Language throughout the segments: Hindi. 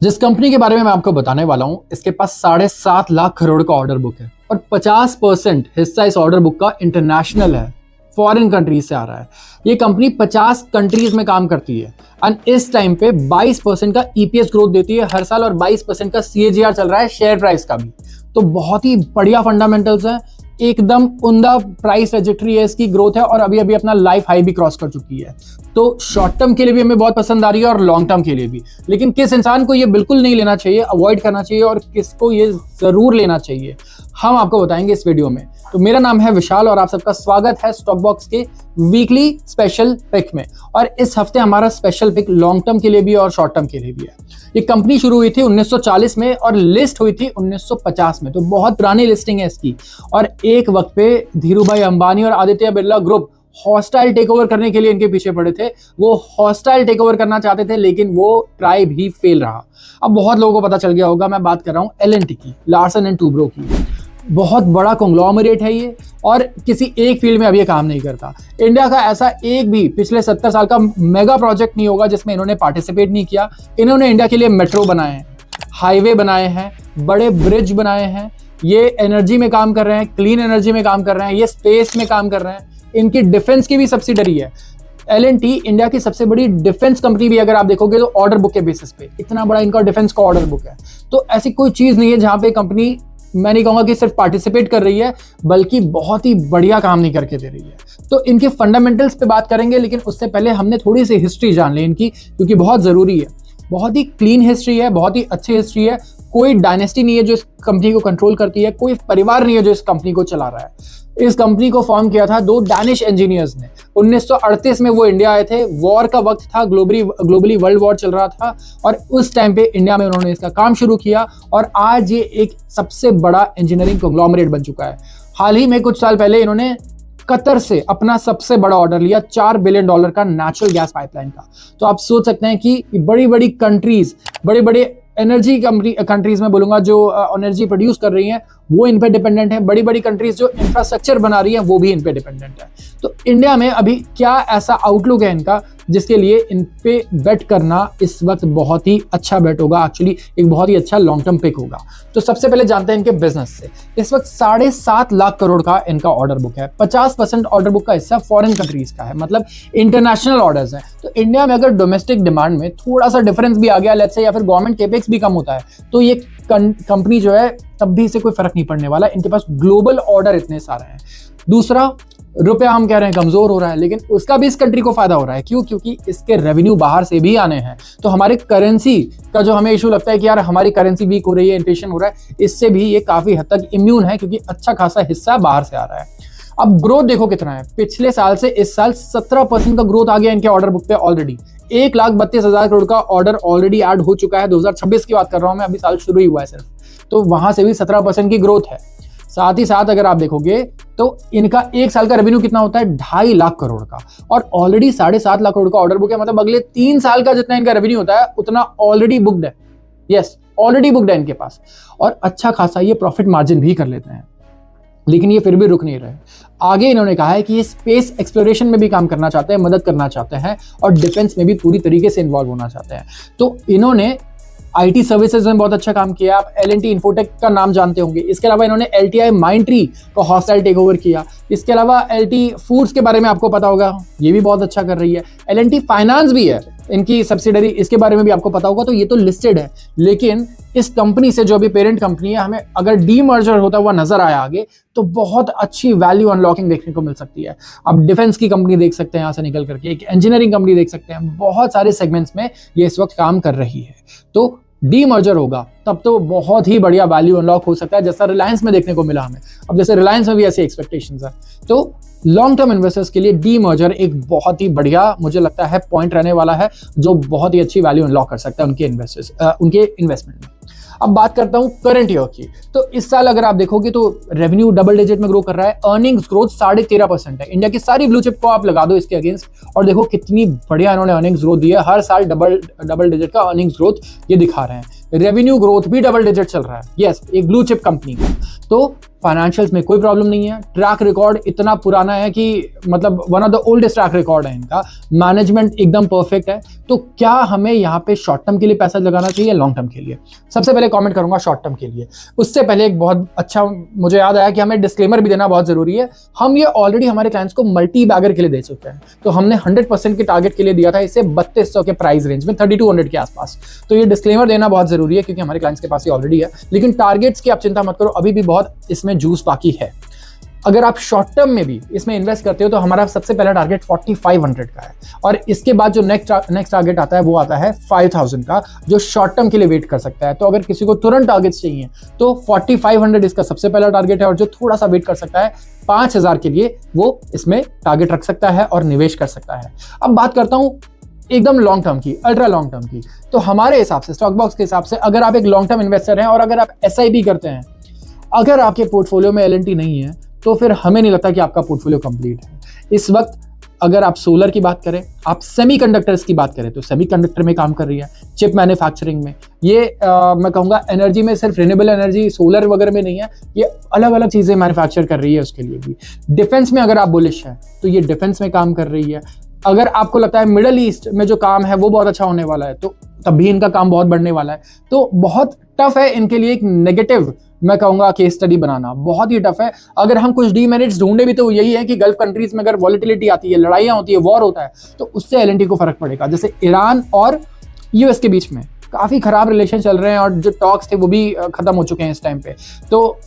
जिस कंपनी के बारे में मैं आपको बताने वाला हूं, इसके पास 7.5 लाख करोड़ का ऑर्डर बुक है और 50% हिस्सा इस ऑर्डर बुक का इंटरनेशनल है, फॉरेन कंट्रीज से आ रहा है। ये कंपनी 50 कंट्रीज में काम करती है एंड इस टाइम पे 22% का ईपीएस ग्रोथ देती है हर साल और 22% का सीएजीआर चल रहा है शेयर प्राइस का भी। तो बहुत ही बढ़िया फंडामेंटल्स है, एकदम उम्दा प्राइस ट्रैजेक्टरी है, इसकी ग्रोथ है और अभी अभी अपना लाइफ हाई भी क्रॉस कर चुकी है। तो शॉर्ट टर्म के लिए भी हमें बहुत पसंद आ रही है और लॉन्ग टर्म के लिए भी। लेकिन किस इंसान को ये बिल्कुल नहीं लेना चाहिए, अवॉइड करना चाहिए और किसको ये जरूर लेना चाहिए, हम आपको बताएंगे इस वीडियो में। तो मेरा नाम है विशाल और आप सबका स्वागत है स्टॉक बॉक्स के वीकली स्पेशल पिक में। और इस हफ्ते हमारा स्पेशल पिक लॉन्ग टर्म के लिए भी और शॉर्ट टर्म के लिए भी है। ये कंपनी शुरू हुई थी 1940 में और लिस्ट हुई थी 1950 में, तो बहुत पुरानी लिस्टिंग है इसकी। और एक वक्त पे धीरूभाई अंबानी और Aditya Birla group hostile take over करने के लिए इनके पीछे पड़े थे। वो हॉस्टाइल टेक ओवर करना चाहते थे लेकिन वो ट्राई भी फेल रहा। अब बहुत लोगों को पता चल गया होगा, मैं बात कर रहा हूँ एल&टी की, लार्सन एंड टूब्रो की। बहुत बड़ा कॉन्ग्लोमरेट है ये और किसी एक फील्ड में अब ये काम नहीं करता। इंडिया का ऐसा एक भी पिछले 70 साल का मेगा प्रोजेक्ट नहीं होगा जिसमें इन्होंने पार्टिसिपेट नहीं किया। इन्होंने इंडिया के लिए मेट्रो बनाए हैं, हाईवे बनाए हैं, बड़े ब्रिज बनाए हैं, ये एनर्जी में काम कर रहे हैं, क्लीन एनर्जी में काम कर रहे हैं, ये स्पेस में काम कर रहे हैं। इनकी डिफेंस की भी सब्सिडरी है। एल&टी इंडिया की सबसे बड़ी डिफेंस कंपनी भी अगर आप देखोगे तो ऑर्डर बुक के बेसिस पे इतना बड़ा इनका डिफेंस का ऑर्डर बुक है। तो ऐसी कोई चीज नहीं है जहां पे कंपनी, मैं नहीं कहूंगा कि सिर्फ पार्टिसिपेट कर रही है, बल्कि बहुत ही बढ़िया काम नहीं करके दे रही है। तो इनके फंडामेंटल्स पे बात करेंगे, लेकिन उससे पहले हमने थोड़ी सी हिस्ट्री जान ली इनकी, क्योंकि बहुत जरूरी है। बहुत ही क्लीन हिस्ट्री है, बहुत ही अच्छी हिस्ट्री है। कोई डायनेस्टी नहीं है जो इस कंपनी को कंट्रोल करती है, कोई परिवार नहीं है जो इस कंपनी को चला रहा है। इस कंपनी को फॉर्म किया था 2 डैनिश इंजीनियर्स ने। 1938 में वो इंडिया आए थे, वॉर का वक्त था, ग्लोबली वर्ल्ड वॉर चल रहा था और उस टाइम पे इंडिया में उन्होंने इसका काम शुरू किया और आज ये एक सबसे बड़ा इंजीनियरिंग कॉन्ग्लोमरेट बन चुका है। हाल ही में कुछ साल पहले इन्होंने कतर से अपना सबसे बड़ा ऑर्डर लिया, $4 बिलियन का नेचुरल गैस पाइपलाइन का। तो आप सोच सकते हैं कि बड़ी बड़ी कंट्रीज, बड़े बड़े एनर्जी कंट्रीज में बोलूंगा, जो एनर्जी प्रोड्यूस कर रही हैं वो इन पे डिपेंडेंट है। बड़ी बड़ी कंट्रीज जो इंफ्रास्ट्रक्चर बना रही है वो भी इन पे डिपेंडेंट है। तो इंडिया में अभी क्या ऐसा आउटलुक है इनका जिसके लिए इन पे बेट करना इस वक्त बहुत ही अच्छा बेट होगा, एक्चुअली एक बहुत ही अच्छा लॉन्ग टर्म पिक होगा। तो सबसे पहले जानते हैं इनके बिजनेस से। इस वक्त 7.5 लाख करोड़ का इनका ऑर्डर बुक है। 50% ऑर्डर बुक का हिस्सा फॉरेन कंट्रीज का है, मतलब इंटरनेशनल ऑर्डर्स हैं। तो इंडिया में अगर डोमेस्टिक डिमांड में थोड़ा सा डिफरेंस भी आ गया, लेट्स से, या फिर गवर्नमेंट केपेक्स भी कम होता है, तो ये कंपनी जो है तब भी इसे कोई फर्क नहीं पड़ने वाला। इनके पास ग्लोबल ऑर्डर इतने सारे हैं। दूसरा, रुपया हम कह रहे हैं कमजोर हो रहा है, लेकिन उसका भी इस कंट्री को फायदा हो रहा है। क्यों? क्योंकि इसके रेवेन्यू बाहर से भी आने हैं। तो हमारे करेंसी का जो हमें इशू लगता है कि यार हमारी करेंसी वीक हो रही है, इन्फ्लेशन हो रहा है, इससे भी ये काफी हद तक इम्यून है क्योंकि अच्छा खासा हिस्सा बाहर से आ रहा है। अब ग्रोथ देखो कितना है, पिछले साल से इस साल 17% का ग्रोथ आ गया इनके ऑर्डर बुक पे ऑलरेडी। 1,32,000 करोड़ का ऑर्डर ऑलरेडी ऐड हो चुका है। 2026 की बात कर रहा हूं मैं, अभी साल शुरू ही हुआ है सिर्फ, तो वहां से भी 17% की ग्रोथ है। साथ ही साथ अगर आप देखोगे तो इनका एक साल का रेवेन्यू कितना होता है, 2.5 लाख करोड़ का, और ऑलरेडी 7.5 लाख करोड़ का ऑर्डर बुक है। मतलब अगले 3 साल का जितना इनका रेवेन्यू होता है उतना ऑलरेडी बुक्ड है। यस, ऑलरेडी बुक्ड है इनके पास, और अच्छा खासा ये प्रॉफिट मार्जिन भी कर लेते हैं। लेकिन ये फिर भी रुक नहीं रहे। आगे इन्होंने कहा है कि ये स्पेस एक्सप्लोरेशन में भी काम करना चाहते हैं, मदद करना चाहते हैं और डिफेंस में भी पूरी तरीके से इन्वॉल्व होना चाहते हैं। तो इन्होंने आईटी सर्विसेज में बहुत अच्छा काम किया। आप एल&टी इन्फोटेक का नाम जानते होंगे। इसके अलावा इन्होंने LTI माइंडट्री को हॉस्टाइल टेक ओवर किया। इसके अलावा LT फूड्स के बारे में आपको पता होगा, ये भी बहुत अच्छा कर रही है। L&T फाइनेंस भी है इनकी सब्सिडरी, इसके बारे में भी आपको पता होगा। तो ये तो लिस्टेड है, लेकिन इस कंपनी से जो अभी पेरेंट कंपनी है, हमें अगर डीमर्जर होता हुआ नजर आया आगे तो बहुत अच्छी वैल्यू अनलॉकिंग देखने को मिल सकती है। अब डिफेंस की कंपनी देख सकते हैं यहाँ से निकल करके, एक इंजीनियरिंग कंपनी देख सकते हैं, बहुत सारे सेगमेंट्स में ये इस वक्त काम कर रही है। तो डीमर्जर होगा तब तो बहुत ही बढ़िया वैल्यू अनलॉक हो सकता है, जैसा रिलायंस में देखने को मिला हमें। अब जैसे रिलायंस में भी ऐसी एक्सपेक्टेशंस है, तो लॉन्ग टर्म इन्वेस्टर्स के लिए डीमर्जर एक बहुत ही बढ़िया, मुझे लगता है, पॉइंट रहने वाला है, जो बहुत ही अच्छी वैल्यू अनलॉक कर सकता है उनके इन्वेस्टमेंट में। अब बात करता हूं करंट ईयर की। तो इस साल अगर आप देखोगे तो रेवेन्यू डबल डिजिट में ग्रो कर रहा है, अर्निंग्स ग्रोथ 13.5% है। इंडिया की सारी ब्लू चिप को आप लगा दो इसके अगेंस्ट और देखो कितनी बढ़िया इन्होंने अर्निंग्स ग्रोथ दी है। हर साल डबल डिजिट का अर्निंग्स ग्रोथ ये दिखा रहे हैं। रेवेन्यू ग्रोथ भी डबल डिजिट चल रहा है। यस, एक ब्लू चिप कंपनी का। तो फाइनेंशियल्स में कोई प्रॉब्लम नहीं है, ट्रैक रिकॉर्ड इतना पुराना है कि मतलब one of the oldest track record है इनका, मैनेजमेंट एकदम परफेक्ट है। तो क्या हमें यहाँ पे शॉर्ट टर्म के लिए पैसा लगाना चाहिए, लॉन्ग टर्म के लिए? सबसे पहले कमेंट करूंगा शॉर्ट टर्म के लिए। उससे पहले एक बहुत अच्छा मुझे याद आया कि हमें डिस्क्लेमर भी देना बहुत जरूरी है। हम ये ऑलरेडी हमारे क्लाइंट्स को मल्टी बैगर के लिए दे चुके हैं, तो हमने 100% के टारगेट के लिए दिया था इसे 3200 के प्राइस रेंज में, 3200 के आसपास। तो ये डिस्क्लेमर देना बहुत जरूरी है क्योंकि हमारे क्लाइंट्स के पास ये ऑलरेडी है। लेकिन टारगेट्स की आप चिंता मत करो, अभी भी बहुत इसमें जूस बाकी है। अगर आप शॉर्ट टर्म में भी इसमें इन्वेस्ट करते हो तो हमारा सबसे पहला टारगेट 4500 का है, और इसके बाद जो नेक्स्ट टारगेट आता है वो आता है 5000 का, जो शॉर्ट टर्म के लिए वेट कर सकता है। तो अगर किसी को तुरंत टारगेट्स चाहिए तो 4500 इसका सबसे पहला टारगेट है, और जो थोड़ा सा वेट कर सकता है 5000 के लिए वो इसमें टारगेट रख सकता है और निवेश कर सकता है। अब बात करता हूं एकदम लॉन्ग टर्म की, अल्ट्रा लॉन्ग टर्म की। तो हमारे हिसाब से, स्टॉक बॉक्स के हिसाब से, अगर आप एक लॉन्ग टर्म इन्वेस्टर हैं और अगर आप SIP करते हैं, अगर आपके पोर्टफोलियो में LNT नहीं है तो फिर हमें नहीं लगता कि आपका पोर्टफोलियो कंप्लीट है। इस वक्त अगर आप सोलर की बात करें, आप सेमीकंडक्टर्स की बात करें, तो सेमीकंडक्टर में काम कर रही है, चिप मैन्युफैक्चरिंग में, ये मैं कहूँगा एनर्जी में सिर्फ रिन्यूएबल एनर्जी सोलर वगैरह में नहीं है, ये अलग अलग चीज़ें मैन्युफैक्चर कर रही है उसके लिए भी। डिफेंस में अगर आप बुलिश हैं तो ये डिफेंस में काम कर रही है। अगर आपको लगता है मिडल ईस्ट में जो काम है वो बहुत अच्छा होने वाला है तो तब भी इनका काम बहुत बढ़ने वाला है। तो बहुत टफ है इनके लिए एक नेगेटिव, मैं कहूंगा, केस स्टडी बनाना बहुत ही टफ है। अगर हम कुछ डीमेरिट्स ढूंढे भी तो यही है कि गल्फ कंट्रीज में अगर वॉलेटिलिटी आती है, लड़ाइयाँ होती है, वॉर होता है, तो उससे LNT को फर्क पड़ेगा। जैसे ईरान और US के बीच में काफ़ी खराब रिलेशन चल रहे हैं और जो टॉक्स थे वो भी खत्म हो चुके हैं इस टाइम पे। तो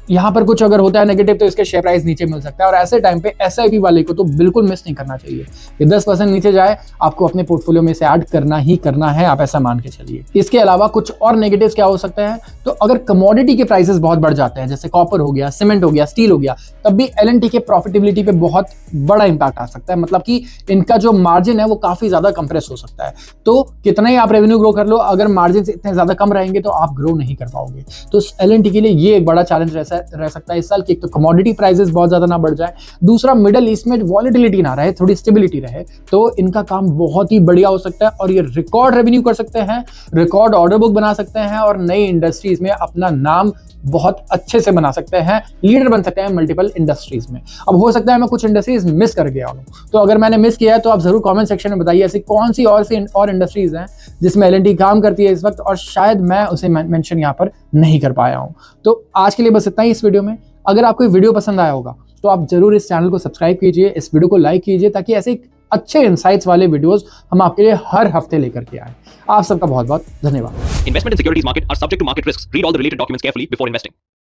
यहाँ पर कुछ अगर होता है नेगेटिव तो इसके शेयर प्राइस नीचे मिल सकता है, और ऐसे टाइम पे SIP वाले को तो बिल्कुल मिस नहीं करना चाहिए। ये 10% नीचे जाए आपको अपने पोर्टफोलियो में से ऐड करना ही करना है, आप ऐसा मान के चलिए। इसके अलावा कुछ और नेगेटिव्स क्या हो सकते हैं, तो अगर कमोडिटी के प्राइसेस बहुत बढ़ जाते हैं, जैसे कॉपर हो गया, सीमेंट हो गया, स्टील हो गया, तब भी LNT के प्रॉफिटेबिलिटी पे बहुत बड़ा इंपैक्ट आ सकता है। मतलब कि इनका जो मार्जिन है वो काफी ज्यादा कंप्रेस हो सकता है। तो कितना ही आप रेवेन्यू ग्रो कर लो, अगर मार्जिन इतने ज्यादा कम रहेंगे तो आप ग्रो नहीं कर पाओगे। तो LNT के लिए ये एक बड़ा चैलेंज रह सकता है इस साल कि एक तो कमोडिटी प्राइसेस बहुत ज्यादा ना बढ़ जाए, दूसरा मिडल ईस्ट में वॉलेटिलिटी ना रहे, थोड़ी स्टेबिलिटी रहे, तो इनका काम बहुत ही बढ़िया हो सकता है और ये रिकॉर्ड रेवेन्यू कर सकते हैं, रिकॉर्ड ऑर्डर बुक बना सकते हैं और नई इंडस्ट्रीज में अपना नाम बहुत अच्छे से बना सकते हैं, लीडर बन सकते हैं मल्टीपल इंडस्ट्रीज में। अब हो सकता है मैं कुछ इंडस्ट्रीज मिस कर गया हूँ, तो अगर मैंने मिस किया है तो आप जरूर कमेंट सेक्शन में बताइए ऐसी कौन सी और इंडस्ट्रीज हैं जिसमें LNT काम करती है इस वक्त, और शायद मैं उसे मेंशन यहाँ पर नहीं कर पाया हूँ। तो आज के लिए बस इतना ही इस वीडियो में। अगर आपको वीडियो पसंद आया होगा तो आप जरूर इस चैनल को सब्सक्राइब कीजिए, इस वीडियो को लाइक कीजिए, ताकि ऐसे अच्छे इंसाइट्स वाले वीडियोस हम आपके लिए हर हफ्ते लेकर के आए। आप सबका बहुत बहुत धन्यवाद। Investment in securities market are subject to market risks. Read all the related documents carefully before investing.